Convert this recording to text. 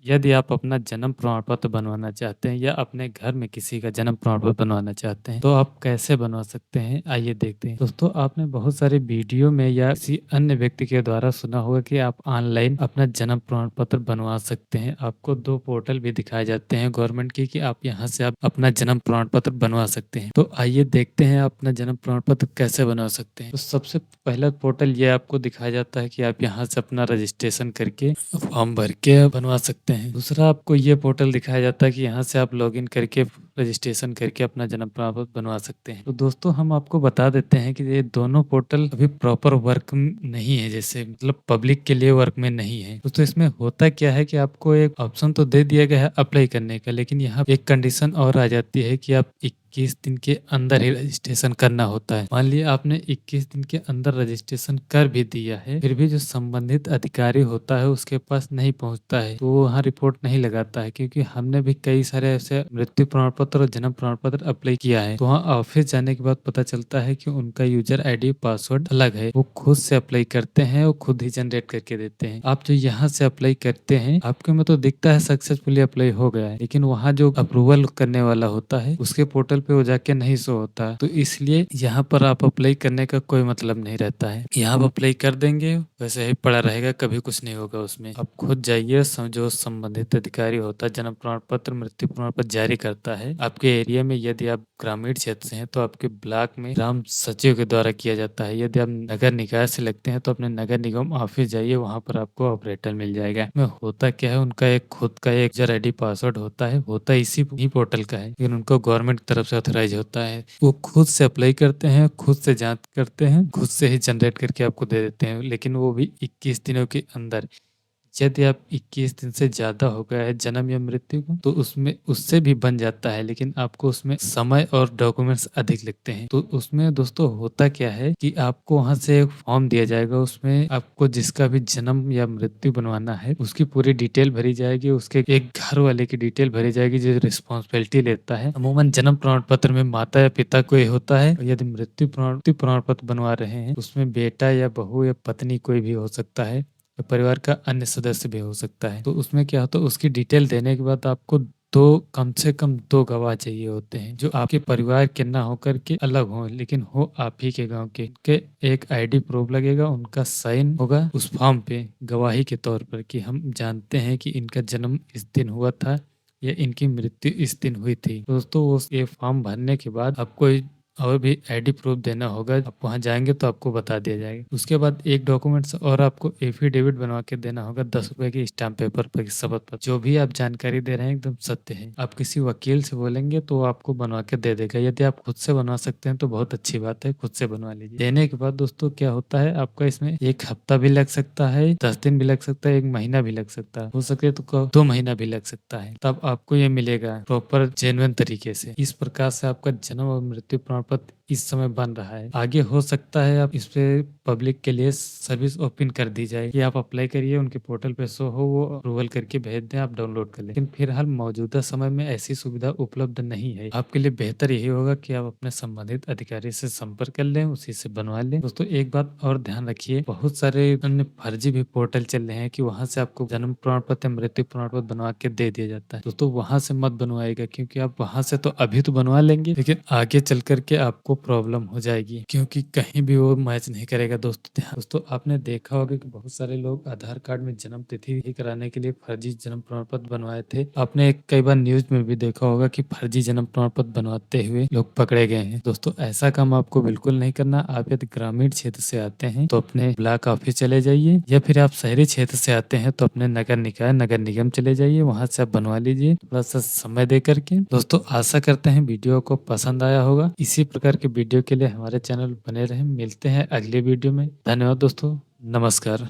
यदि आप अपना जन्म प्रमाण पत्र बनवाना चाहते हैं या अपने घर में किसी का जन्म प्रमाण पत्र बनवाना चाहते हैं, तो आप कैसे बनवा सकते हैं? आइए देखते हैं। दोस्तों, आपने बहुत सारे वीडियो में या किसी अन्य व्यक्ति के द्वारा सुना होगा कि आप ऑनलाइन अपना जन्म प्रमाण पत्र बनवा सकते हैं। आपको 2 पोर्टल भी दिखाए जाते हैं गवर्नमेंट के कि आप यहाँ से आप अपना जन्म प्रमाण पत्र बनवा सकते हैं। तो आइए देखते हैं आप अपना जन्म प्रमाण पत्र कैसे बनवा सकते हैं। तो सबसे पहला पोर्टल ये आपको दिखाया जाता है कि आप यहाँ से अपना रजिस्ट्रेशन करके फॉर्म भर के बनवा सकते हैं। दूसरा आपको ये पोर्टल दिखाया जाता है कि यहाँ से आप लॉगिन करके रजिस्ट्रेशन करके अपना जन्म प्रमाण पत्र बनवा सकते हैं। तो दोस्तों, हम आपको बता देते हैं कि ये दोनों पोर्टल अभी प्रॉपर वर्क नहीं है, जैसे मतलब पब्लिक के लिए वर्क में नहीं है। दोस्तों, इसमें होता क्या है कि आपको एक ऑप्शन तो दे दिया गया है अप्लाई करने का, लेकिन यहाँ एक कंडीशन और आ जाती है कि आप 21 दिन के अंदर ही रजिस्ट्रेशन करना होता है। मान लिया आपने 21 दिन के अंदर रजिस्ट्रेशन कर भी दिया है, फिर भी जो संबंधित अधिकारी होता है उसके पास नहीं पहुंचता है, तो वो वहाँ रिपोर्ट नहीं लगाता है। क्योंकि हमने भी कई सारे ऐसे मृत्यु प्रमाण पत्र और जन्म प्रमाण पत्र अप्लाई किया है, तो वहाँ ऑफिस जाने के बाद पता चलता है कि उनका यूजर आईडी पासवर्ड अलग है। वो खुद से अप्लाई करते हैं और खुद ही जनरेट करके देते हैं। आप जो यहाँ से अप्लाई करते हैं, आपके में तो दिखता है सक्सेसफुली अप्लाई हो गया है, लेकिन वहाँ जो अप्रूवल करने वाला होता है उसके पोर्टल पे वो जाके नहीं शो होता। तो इसलिए यहाँ पर आप अप्लाई करने का कोई मतलब नहीं रहता है। यहाँ आप अप्लाई कर देंगे, वैसे ही पड़ा रहेगा, कभी कुछ नहीं होगा उसमें। आप खुद जाइए, जो संबंधित अधिकारी होता है जन्म प्रमाण पत्र मृत्यु प्रमाण पत्र जारी करता है आपके एरिया में। यदि आप ग्रामीण क्षेत्र से हैं तो आपके ब्लॉक में ग्राम सचिव के द्वारा किया जाता है। यदि आप नगर निकाय से लगते हैं तो अपने नगर निगम ऑफिस जाइए, वहाँ पर आपको ऑपरेटर मिल जाएगा। में होता क्या है, उनका एक खुद का एक यूजर आईडी पासवर्ड होता है इसी ही पोर्टल का है, लेकिन उनको गवर्नमेंट की तरफ से ऑथराइज होता है। वो खुद से अप्लाई करते हैं, खुद से जांच करते हैं, खुद से ही जनरेट करके आपको दे देते हैं, लेकिन वो भी 21 दिनों के अंदर। यदि आप 21 दिन से ज़्यादा हो गया है जन्म या मृत्यु को, तो उसमें उससे भी बन जाता है, लेकिन आपको उसमें समय और डॉक्यूमेंट्स अधिक लगते हैं। तो उसमें दोस्तों होता क्या है कि आपको वहां से एक फॉर्म दिया जाएगा, उसमें आपको जिसका भी जन्म या मृत्यु बनवाना है उसकी पूरी डिटेल भरी जाएगी, उसके एक घर वाले की डिटेल भरी जाएगी जो रिस्पॉन्सिबिलिटी लेता है। अमूमन जन्म प्रमाण पत्र में माता या पिता कोई होता है, और यदि मृत्यु प्रमाण पत्र बनवा रहे हैं उसमें बेटा या बहू या पत्नी कोई भी हो सकता है, परिवार का अन्य सदस्य भी हो सकता है। तो उसमें क्या होता है, उसकी डिटेल देने के बाद आपको कम से कम 2 गवाह चाहिए होते हैं, जो आपके परिवार के ना होकर के अलग हो, लेकिन हो आप ही के गांव के एक आईडी प्रूफ लगेगा, उनका साइन होगा उस फॉर्म पे गवाही के तौर पर कि हम जानते हैं कि इनका जन्म इस दिन हुआ था या इनकी मृत्यु इस दिन हुई थी। दोस्तों, वो ये फॉर्म भरने के बाद आपको और भी आईडी प्रूफ देना होगा। आप वहाँ जाएंगे तो आपको बता दिया जाएगा। उसके बाद एक डॉक्यूमेंट्स और आपको एफिडेविट बनवा के देना होगा 10 रुपए की स्टाम्प पेपर पर शपथ पर, जो भी आप जानकारी दे रहे हैं एकदम सत्य है। आप किसी वकील से बोलेंगे तो वो आपको बनवा के दे देगा। यदि आप खुद से बनवा सकते हैं तो बहुत अच्छी बात है, खुद से बनवा लीजिए। देने के बाद दोस्तों क्या होता है, आपका इसमें 1 हफ्ता भी लग सकता है, 10 दिन भी लग सकता है, 1 महीना भी लग सकता है, हो सके तो 2 महीना भी लग सकता है, तब आपको ये मिलेगा प्रॉपर जेन्युइन तरीके से। इस प्रकार से आपका जन्म और मृत्यु प्रमाण पत्र इस समय बन रहा है। आगे हो सकता है आप इस पे पब्लिक के लिए सर्विस ओपन कर दी जाए कि आप अप्लाई करिए, उनके पोर्टल पे शो हो, वो अप्रूवल करके भेज दें, आप डाउनलोड कर लें। लेकिन फिलहाल मौजूदा समय में ऐसी सुविधा उपलब्ध नहीं है। आपके लिए बेहतर यही होगा कि आप अपने संबंधित अधिकारी से संपर्क कर लें, उसी से बनवा लें। दोस्तों, एक बात और ध्यान रखिए, बहुत सारे अन्य फर्जी भी पोर्टल चल रहे हैं कि वहां से आपको जन्म प्रमाण पत्र मृत्यु प्रमाण पत्र बनवा के दे दिया जाता है। दोस्तों, वहां से मत बनवाएगा, क्योंकि आप वहां से तो अभी तो बनवा लेंगे, लेकिन आगे चल करके आपको प्रॉब्लम हो जाएगी, क्योंकि कहीं भी वो मैच नहीं करेगा। दोस्तों, आपने देखा होगा कि बहुत सारे लोग आधार कार्ड में जन्म तिथि ही कराने के लिए फर्जी जन्म प्रमाण पत्र बनवाए थे। आपने कई बार न्यूज में भी देखा होगा कि फर्जी जन्म प्रमाण पत्र बनवाते हुए लोग पकड़े गए हैं। दोस्तों, ऐसा काम आपको बिल्कुल नहीं करना। आप यदि ग्रामीण क्षेत्र से आते हैं तो अपने ब्लॉक ऑफिस चले जाइए, या फिर आप शहरी क्षेत्र से आते हैं तो अपने नगर निकाय नगर निगम चले जाइए, वहां से आप बनवा लीजिए थोड़ा सा समय दे करके। दोस्तों, आशा करते हैं वीडियो को पसंद आया होगा। इसी प्रकार के वीडियो के लिए हमारे चैनल बने रहें। मिलते हैं अगले वीडियो में। धन्यवाद दोस्तों, नमस्कार।